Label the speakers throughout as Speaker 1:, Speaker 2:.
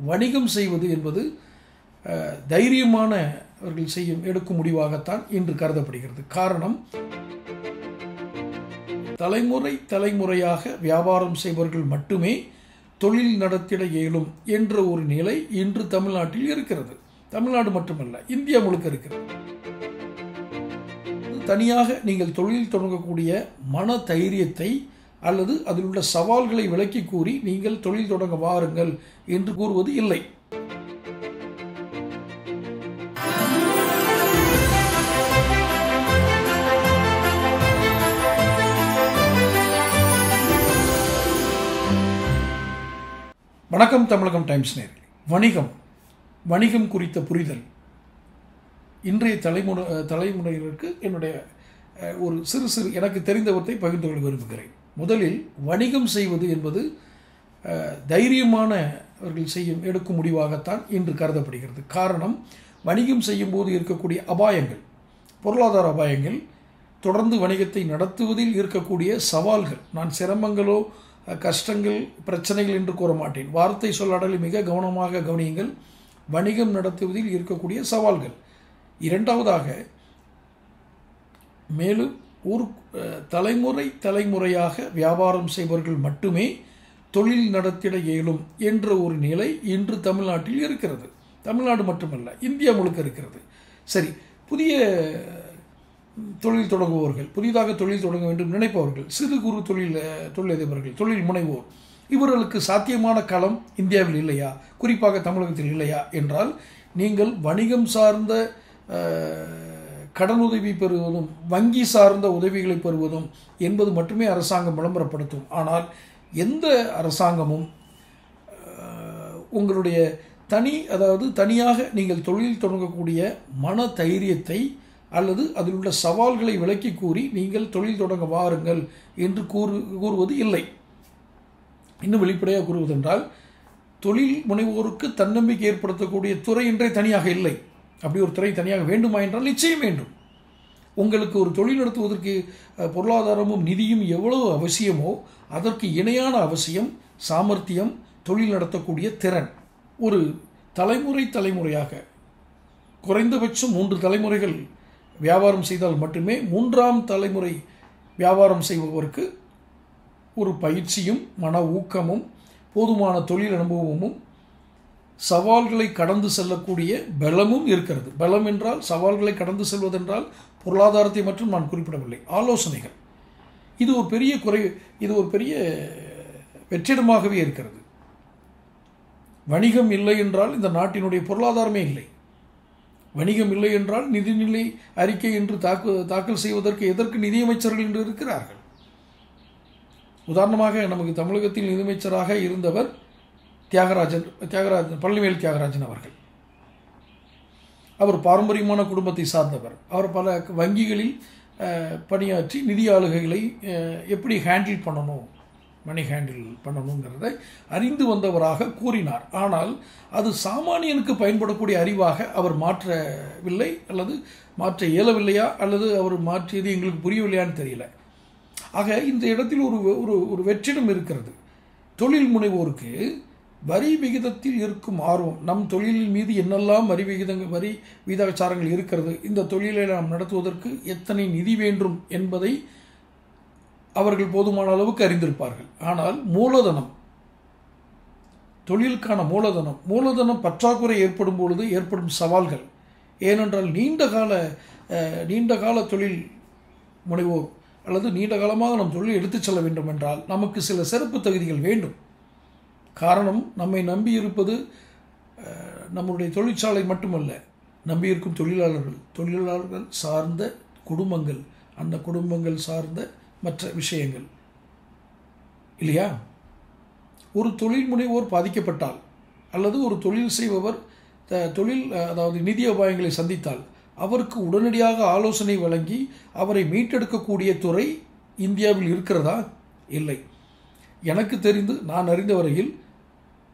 Speaker 1: வணிகம் செய்வது என்பது தைரியமானவர்கள் எடுக்கும் முடிவாகத்தான் இன்று கருதப்படுகிறது. காரணம், தலைமுறையாக வியாபாரம் செய்பவர்கள் மட்டுமே தொழில் நடத்திட இயலும் என்ற ஒரு நிலை இன்று தமிழ்நாட்டில் இருக்கிறது. தமிழ்நாடு மட்டுமல்ல, இந்தியா முழுக்க இருக்கிறது. தனியாக நீங்கள் தொழில் தொடங்கக்கூடிய மன தைரியத்தை அல்லது அதில் உள்ள சவால்களை விளக்கி கூறி நீங்கள் தொழில் தொடங்க வாருங்கள் என்று கூறுவது இல்லை. வணக்கம் தமிழகம் டைம்ஸ் நேயர்களே. வணிகம் குறித்த புரிதல் இன்றைய தலைமுறையினருக்கு என்னுடைய ஒரு சிறு எனக்கு தெரிந்தவற்றை பகிர்ந்து கொள்ள விரும்புகிறேன். முதலில், வணிகம் செய்வது என்பது தைரியமானவர்கள் எடுக்கும் முடிவாகத்தான் இன்று கருதப்படுகிறது. காரணம், வணிகம் செய்யும் போது இருக்கக்கூடிய அபாயங்கள், பொருளாதார அபாயங்கள், தொடர்ந்து வணிகத்தை நடத்துவதில் இருக்கக்கூடிய சவால்கள். நான் சிரமங்களோ கஷ்டங்கள் பிரச்சனைகள் என்று கூற மாட்டேன். வார்த்தை சொல்லாடலை மிக கவனமாக கவனியுங்கள். வணிகம் நடத்துவதில் இருக்கக்கூடிய சவால்கள். இரண்டாவதாக, மேலும் ஒரு தலைமுறையாக வியாபாரம் செய்பவர்கள் மட்டுமே தொழில் நடத்திட இயலும் என்ற ஒரு நிலை இன்று தமிழ்நாட்டில் இருக்கிறது. தமிழ்நாடு மட்டுமல்ல, இந்தியா முழுக்க இருக்கிறது. சரி, புதிதாக தொழில் தொடங்க வேண்டும் நினைப்பவர்கள், சிறு குறு தொழிலதிபர்கள், தொழில் முனைவோர், இவர்களுக்கு சாத்தியமான களம் இந்தியாவில் இல்லையா, குறிப்பாக தமிழகத்தில் இல்லையா என்றால், நீங்கள் வணிகம் சார்ந்த கடனுதவி பெறுவதும் வங்கி சார்ந்த உதவிகளை பெறுவதும் என்பது மட்டுமே அரசாங்கம் விளம்பரப்படுத்தும். ஆனால் எந்த அரசாங்கமும் உங்களுடைய தனியாக நீங்கள் தொழில் தொடங்கக்கூடிய மன தைரியத்தை அல்லது அதில் உள்ள சவால்களை விளக்கி கூறி நீங்கள் தொழில் தொடங்க வாருங்கள் என்று கூறுவது இல்லை. இன்னும் வெளிப்படையாக கூறுவதென்றால், தொழில் முனைவோருக்கு தன்னம்பிக்கை ஏற்படுத்தக்கூடிய துறை என்றே தனியாக இல்லை. அப்படி ஒரு துறை தனியாக வேண்டுமா என்றால் நிச்சயம் வேண்டும். உங்களுக்கு ஒரு தொழில் நடத்துவதற்கு பொருளாதாரமும் நிதியும் எவ்வளவு அவசியமோ அதற்கு இணையான அவசியம் சாமர்த்தியம், தொழில் நடத்தக்கூடிய திறன். ஒரு தலைமுறையாக குறைந்தபட்சம் 3 தலைமுறைகள் வியாபாரம் செய்தால் மட்டுமே 3ஆம் தலைமுறை வியாபாரம் செய்பவருக்கு ஒரு பயிற்சியும் மன ஊக்கமும் போதுமான தொழில் அனுபவமும் சவால்களை கடந்து செல்லக்கூடிய பலமும் இருக்கிறது. பலம் என்றால் சவால்களை கடந்து செல்வதென்றால் பொருளாதாரத்தை மட்டும் நான் குறிப்பிடவில்லை, ஆலோசனைகள். இது ஒரு பெரிய வெற்றிடமாகவே இருக்கிறது. வணிகம் இல்லை என்றால் இந்த நாட்டினுடைய பொருளாதாரமே இல்லை. வணிகம் இல்லை என்றால் நிதிநிலை அறிக்கை என்று தாக்கல் செய்வதற்கு எதற்கு நிதியமைச்சர்கள் என்று இருக்கிறார்கள். உதாரணமாக, நமக்கு தமிழகத்தில் நிதியமைச்சராக இருந்தவர் பழனிவேல் தியாகராஜன் அவர்கள். அவர் பாரம்பரியமான குடும்பத்தை சார்ந்தவர். அவர் பல வங்கிகளில் பணியாற்றி நிதி ஆளுகைகளை எப்படி மணி ஹேண்டில் பண்ணணுங்கிறதை அறிந்து வந்தவராக கூறினார். ஆனால் அது சாமானியனுக்கு பயன்படக்கூடிய அறிவாக அவர் மாற்றவில்லை, அல்லது மாற்ற இயலவில்லையா, அல்லது அவர் மாற்றியது எங்களுக்கு புரியவில்லையான்னு தெரியல. ஆக இந்த இடத்தில் ஒரு வெற்றிடம் இருக்கிறது. தொழில் முனைவோருக்கு வரி விகிதத்தில் இருக்கும் ஆர்வம், நம் தொழிலின் மீது என்னெல்லாம் வரி விகிதாச்சாரங்கள் இருக்கிறது, இந்த தொழிலை நாம் நடத்துவதற்கு எத்தனை நிதி வேண்டும் என்பதை அவர்கள் போதுமான அளவுக்கு அறிந்திருப்பார்கள். ஆனால் தொழிலுக்கான மூலதனம் பற்றாக்குறை ஏற்படும் பொழுது ஏற்படும் சவால்கள். ஏனென்றால் நீண்ட கால தொழில் முனைவோர் அல்லது நீண்ட காலமாக நம் தொழிலை எடுத்துச் செல்ல வேண்டும் என்றால் நமக்கு சில சிறப்பு தகுதிகள் வேண்டும். காரணம், நம்மை நம்பி இருப்பது நம்முடைய தொழிற்சாலை மட்டுமல்ல, நம்பியிருக்கும் தொழிலாளர்கள் சார்ந்த குடும்பங்கள், அந்த குடும்பங்கள் சார்ந்த மற்ற விஷயங்கள் இல்லையா? ஒரு தொழில் முனைவோர் பாதிக்கப்பட்டால் அல்லது ஒரு தொழில் செய்பவர் அதாவது நிதி அபாயங்களை சந்தித்தால் அவருக்கு உடனடியாக ஆலோசனை வழங்கி அவரை மீட்டெடுக்கக்கூடிய துறை இந்தியாவில் இருக்கிறதா? இல்லை. எனக்கு தெரிந்து நான் அறிந்த வரையில்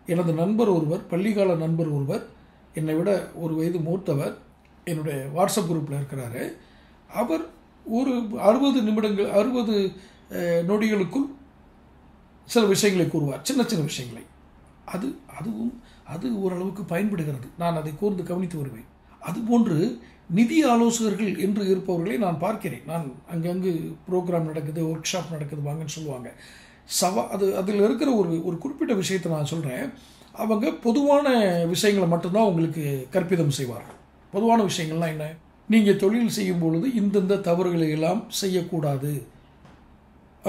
Speaker 1: எனது பள்ளிக்கால நண்பர் ஒருவர், என்னை விட ஒரு வயது மூத்தவர், என்னுடைய வாட்ஸ்அப் குரூப்பில் இருக்கிறாரு. அவர் ஒரு 60 நொடிகளுக்குள் சில விஷயங்களை கூறுவார், சின்ன விஷயங்களை. அதுவும் அது ஓரளவுக்கு பயன்படுகிறது. நான் அதை கூர்ந்து கவனித்து வருவேன். அதுபோன்று நிதி ஆலோசகர்கள் என்று இருப்பவர்களை நான் பார்க்கிறேன். நான் அங்கங்கு ப்ரோக்ராம் நடக்குது, ஒர்க் ஷாப் நடக்குது வாங்கன்னு சொல்லுவாங்க. அதில் இருக்கிற ஒரு குறிப்பிட்ட விஷயத்தை நான் சொல்கிறேன். அவங்க பொதுவான விஷயங்களை மட்டும்தான் உங்களுக்கு கற்பிதம் செய்வார்கள். பொதுவான விஷயங்கள்லாம் என்ன? நீங்கள் தொழில் செய்யும் பொழுது இந்தந்த தவறுகளை எல்லாம் செய்யக்கூடாது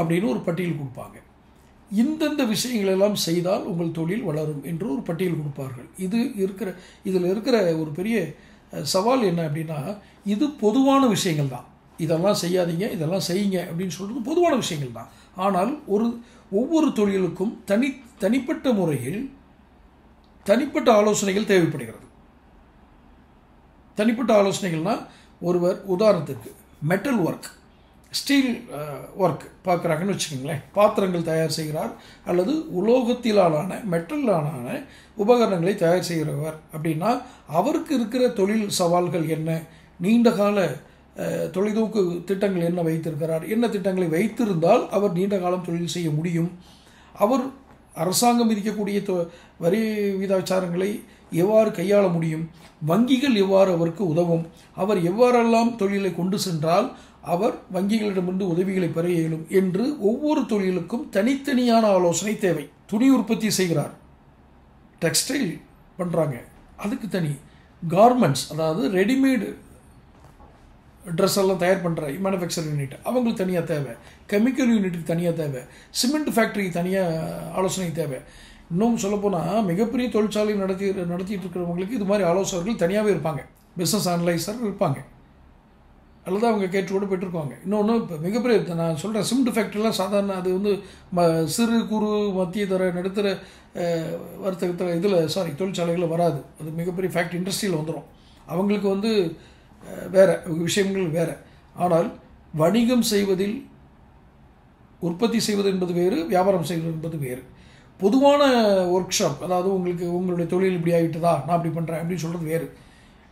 Speaker 1: அப்படின்னு ஒரு பட்டியல் கொடுப்பாங்க. இந்தந்த விஷயங்களெல்லாம் செய்தால் உங்கள் தொழில் வளரும் என்று ஒரு பட்டியல் கொடுப்பார்கள். இதில் இருக்கிற ஒரு பெரிய சவால் என்ன அப்படின்னா, இது பொதுவான விஷயங்கள் தான். இதெல்லாம் செய்யாதீங்க, இதெல்லாம் செய்யுங்க அப்படின்னு சொல்கிறது பொதுவான விஷயங்கள் தான். ஆனால் ஒவ்வொரு தொழிலுக்கும் தனிப்பட்ட முறையில் தனிப்பட்ட ஆலோசனைகள் தேவைப்படுகிறது. தனிப்பட்ட ஆலோசனைகள்னால், ஒருவர் உதாரணத்துக்கு மெட்டல் ஒர்க், ஸ்டீல் ஒர்க் பார்க்குறாங்கன்னு வச்சுக்கோங்களேன். பாத்திரங்கள் தயார் செய்கிறார் அல்லது உலோகத்திலான மெட்டலான உபகரணங்களை தயார் செய்கிறவர் அப்படின்னா, அவருக்கு இருக்கிற தொழில் சவால்கள் என்ன, நீண்டகால தொலைநோக்கு திட்டங்கள் என்ன வைத்திருக்கிறார், என்ன திட்டங்களை வைத்திருந்தால் அவர் நீண்ட காலம் தொழில் செய்ய முடியும், அவர் அரசாங்கம் விதிக்கக்கூடிய வரி விகிதாச்சாரங்களை எவ்வாறு கையாள முடியும், வங்கிகள் எவ்வாறு அவருக்கு உதவும், அவர் எவ்வாறெல்லாம் தொழிலை கொண்டு சென்றால் அவர் வங்கிகளிடமிருந்து உதவிகளை பெற இயலும் என்று ஒவ்வொரு தொழிலுக்கும் தனித்தனியான ஆலோசனை தேவை. துணி உற்பத்தி செய்கிறார், டெக்ஸ்டைல் பண்ணுறாங்க, அதுக்கு தனி. கார்மெண்ட்ஸ், அதாவது ரெடிமேடு ட்ரெஸ் எல்லாம் தயார் பண்ணுற மேனுஃபேக்சரிங் யூனிட், அவங்களுக்கு தனியாக தேவை. கெமிக்கல் யூனிட்டுக்கு தனியாக தேவை. சிமெண்ட் ஃபேக்ட்ரிக்கு தனியாக ஆலோசனை தேவை. இன்னும் சொல்லப்போனால் மிகப்பெரிய தொழிற்சாலை நடத்திட்டு இருக்கிறவங்களுக்கு இது மாதிரி ஆலோசகர்கள் தனியாகவே இருப்பாங்க. பிஸ்னஸ் அனலைசர் இருப்பாங்க, அல்லது அவங்க கேட்டு போய்ட்டுருக்காங்க. இன்னொன்று இப்போ மிகப்பெரிய, நான் சொல்கிறேன், சிமெண்ட் ஃபேக்ட்ரிலாம் சாதாரண, அது வந்து சிறு குறு மத்திய தர நடுத்தர வர்த்தகத்தில் தொழிற்சாலைகளில் வராது. அது மிகப்பெரிய ஃபேக்ட்ரி இண்டஸ்ட்ரியில் வந்துடும். அவங்களுக்கு வந்து வேறு விஷயங்கள் வேறு. ஆனால் வணிகம் செய்வதில், உற்பத்தி செய்வது என்பது வேறு, வியாபாரம் செய்வது என்பது வேறு. பொதுவான ஒர்க் ஷாப், அதாவது உங்களுடைய தொழில் இப்படி ஆகிட்டதா, நான் அப்படி பண்ணுறேன் அப்படின்னு சொல்கிறது வேறு.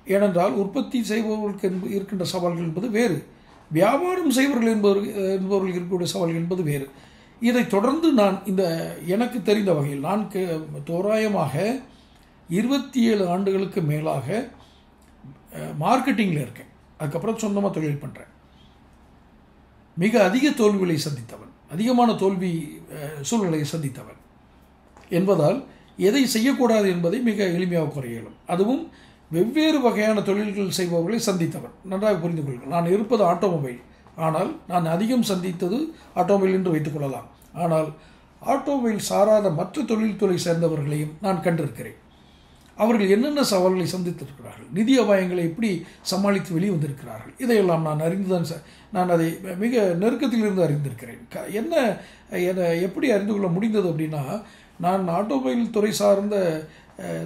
Speaker 1: ஏனென்றால் உற்பத்தி செய்பவர்களுக்கு இருக்கின்ற சவால்கள் என்பது வேறு, வியாபாரம் செய்பவர்கள் என்பவர்கள் இருக்கக்கூடிய சவால்கள் என்பது வேறு. இதை தொடர்ந்து நான் எனக்கு தெரிந்த வகையில் நான் தோராயமாக 27 ஆண்டுகளுக்கு மேலாக மார்க்கெட்டிங்கில் இருக்கேன். அதுக்கப்புறம் சொந்தமாக தொழில் பண்ணுறேன். மிக அதிக தோல்விகளை சந்தித்தவன், அதிகமான தோல்வி சூழ்நிலையை சந்தித்தவன் என்பதால் எதை செய்யக்கூடாது என்பதை மிக எளிமையாக குறைய இயலும். அதுவும் வெவ்வேறு வகையான தொழில்கள் செய்பவர்களை சந்தித்தவன். நன்றாக புரிந்து கொள்ளுங்கள். நான் இருப்பது ஆட்டோமொபைல், ஆனால் நான் அதிகம் சந்தித்தது ஆட்டோமொபைல் என்று வைத்துக்கொள்ளலாம். ஆனால் ஆட்டோமொபைல் சாராத மற்ற தொழில்துறை சேர்ந்தவர்களையும் நான் கண்டிருக்கிறேன். அவர்கள் என்னென்ன சவால்களை சந்தித்திருக்கிறார்கள், நிதி அபாயங்களை எப்படி சமாளித்து வெளிவந்திருக்கிறார்கள், இதையெல்லாம் நான் அறிந்துதான் நான் அதை மிக நெருக்கத்திலிருந்து அறிந்திருக்கிறேன். எப்படி அறிந்து கொள்ள முடிந்தது அப்படின்னா, நான் ஆட்டோமொபைல் துறை சார்ந்த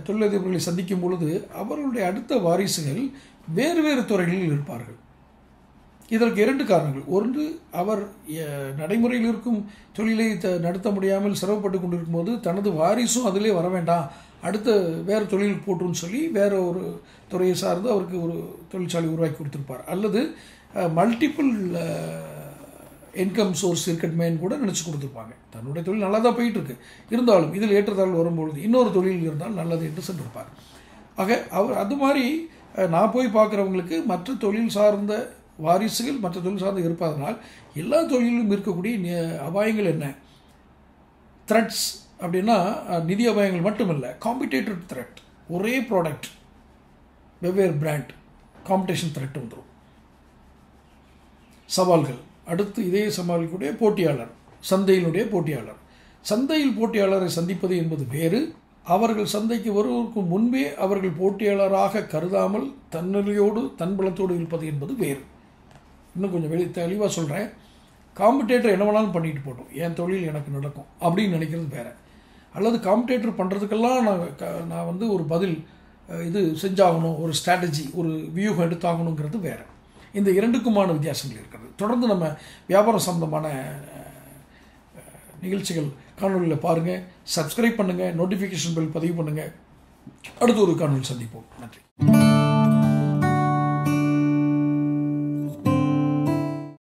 Speaker 1: தொழிலதிபர்களை சந்திக்கும் பொழுது அவர்களுடைய அடுத்த வாரிசுகள் வேறு வேறு துறைகளில் இருப்பார்கள். இதற்கு 2 காரணங்கள். ஒன்று, அவர் நடைமுறையில் இருக்கும் தொழிலை நடத்த முடியாமல் சிரமப்பட்டு கொண்டிருக்கும் போது தனது வாரிசும் அதிலே வர வேண்டாம், அடுத்த வேறு தொழிலுக்கு போட்டுன்னு சொல்லி வேற ஒரு துறையை சார்ந்து அவருக்கு ஒரு தொழிற்சாலை உருவாக்கி கொடுத்துருப்பார். அல்லது மல்டிபிள் இன்கம் சோர்ஸ் இருக்கட்டுமேன்னு கூட நினச்சி கொடுத்துருப்பாங்க. தன்னுடைய தொழில் நல்லா தான் போயிட்டுருக்கு, இருந்தாலும் இதில் ஏற்றத்தாழ்வு வரும்பொழுது இன்னொரு தொழில் இருந்தால் நல்லது என்று சென்றிருப்பார். ஆக அவர் அது மாதிரி நான் போய் பார்க்குறவங்களுக்கு மற்ற தொழில் சார்ந்த வாரிசுகள் மற்ற தொழில் சார்ந்து இருப்பதனால் எல்லா தொழிலும் இருக்கக்கூடிய அபாயங்கள் என்ன, த்ரெட்ஸ் அப்படின்னா நிதி அபாயங்கள் மட்டுமில்லை, காம்படிட்டிவ் த்ரெட். ஒரே ப்ராடக்ட் வெவ்வேறு பிராண்ட் காம்படிஷன் த்ரெட் வந்துடும். சவால்கள், அடுத்து இதே சமாளிக்கக்கூடிய போட்டியாளர், சந்தையினுடைய போட்டியாளர். சந்தையில் போட்டியாளரை சந்திப்பது என்பது வேறு, அவர்கள் சந்தைக்கு வருவதற்கு முன்பே அவர்கள் போட்டியாளராக கருதாமல் தன்னிலையோடு தன்பலத்தோடு இருப்பது என்பது வேறு. இன்னும் கொஞ்சம் தெளிவாக சொல்கிறேன். காம்படேட்டர் என்ன வேணாலும் பண்ணிட்டு போட்டோம், என் தொழில் எனக்கு நடக்கும் அப்படின்னு நினைக்கிறது வேறு. அல்லது காம்படேட்டர் பண்ணுறதுக்கெல்லாம் நான் வந்து ஒரு பதில் இது செஞ்சாகணும், ஒரு ஸ்ட்ராட்டஜி, ஒரு வியூகம் எடுத்தாகணுங்கிறது வேறு. இந்த 2க்குமான வித்தியாசங்கள் இருக்கிறது. தொடர்ந்து நம்ம வியாபாரம் சம்பந்தமான நிகழ்ச்சிகள் காணொலியில் பாருங்கள், சப்ஸ்கிரைப் பண்ணுங்கள், நோட்டிஃபிகேஷன் பெல் பதிவு பண்ணுங்கள். அடுத்த ஒரு காணொலி சந்திப்போம். நன்றி.